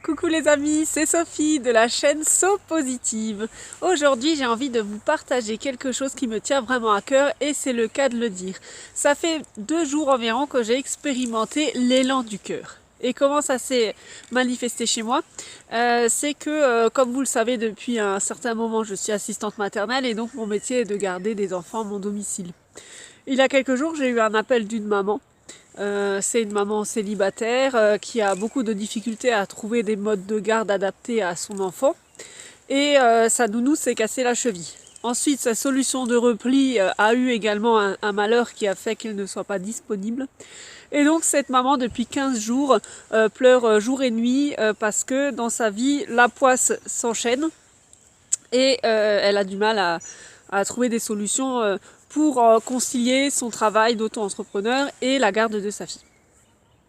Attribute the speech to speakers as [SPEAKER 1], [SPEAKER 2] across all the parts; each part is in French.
[SPEAKER 1] Coucou les amis, c'est Sophie de la chaîne So Positive. Aujourd'hui j'ai envie de vous partager quelque chose qui me tient vraiment à cœur et c'est le cas de le dire. Ça fait 2 jours environ que j'ai expérimenté l'élan du cœur. Et comment ça s'est manifesté chez moi? C'est que, comme vous le savez, depuis un certain moment, je suis assistante maternelle et donc mon métier est de garder des enfants à mon domicile. Il y a quelques jours, j'ai eu un appel d'une maman. C'est une maman célibataire qui a beaucoup de difficultés à trouver des modes de garde adaptés à son enfant. Et sa nounou s'est cassé la cheville. Ensuite, sa solution de repli a eu également un malheur qui a fait qu'elle ne soit pas disponible. Et donc cette maman, depuis 15 jours, pleure jour et nuit parce que dans sa vie, la poisse s'enchaîne et elle a du mal à trouver des solutions pour concilier son travail d'auto-entrepreneur et la garde de sa fille.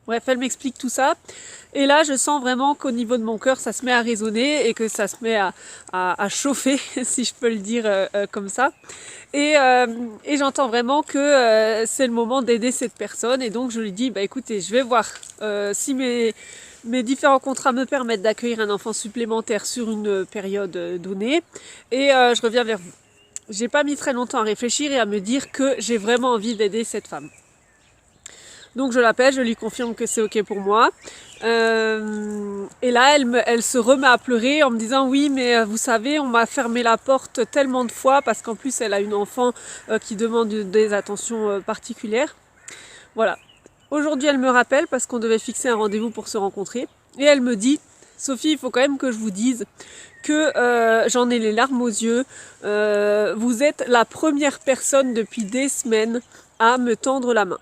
[SPEAKER 1] Bref, elle m'explique tout ça. Et là, je sens vraiment qu'au niveau de mon cœur, ça se met à résonner et que ça se met à chauffer, si je peux le dire comme ça. Et j'entends vraiment que c'est le moment d'aider cette personne. Et donc, je lui dis, bah écoutez, je vais voir si mes différents contrats me permettent d'accueillir un enfant supplémentaire sur une période donnée. Et je reviens vers vous. J'ai pas mis très longtemps à réfléchir et à me dire que j'ai vraiment envie d'aider cette femme. Donc je l'appelle, je lui confirme que c'est ok pour moi. Et là, elle se remet à pleurer en me disant oui, mais vous savez, on m'a fermé la porte tellement de fois parce qu'en plus elle a une enfant qui demande des attentions particulières. Voilà. Aujourd'hui, elle me rappelle parce qu'on devait fixer un rendez-vous pour se rencontrer. Et elle me dit, Sophie, il faut quand même que je vous dise que j'en ai les larmes aux yeux. Vous êtes la première personne depuis des semaines à me tendre la main.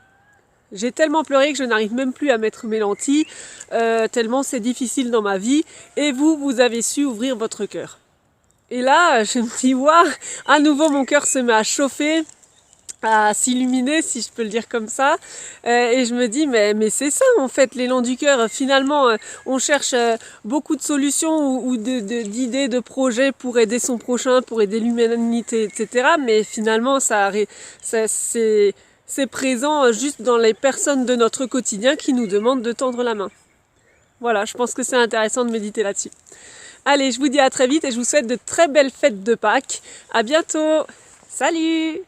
[SPEAKER 1] J'ai tellement pleuré que je n'arrive même plus à mettre mes lentilles, tellement c'est difficile dans ma vie. Et vous avez su ouvrir votre cœur. Et là, je me dis, waouh, à nouveau mon cœur se met à chauffer, à s'illuminer, si je peux le dire comme ça. Et je me dis, mais c'est ça en fait, l'élan du cœur. Finalement, on cherche beaucoup de solutions ou d'idées, de projets pour aider son prochain, pour aider l'humanité, etc. Mais finalement, c'est présent juste dans les personnes de notre quotidien qui nous demandent de tendre la main. Voilà, je pense que c'est intéressant de méditer là-dessus. Allez, je vous dis à très vite et je vous souhaite de très belles fêtes de Pâques. À bientôt. Salut!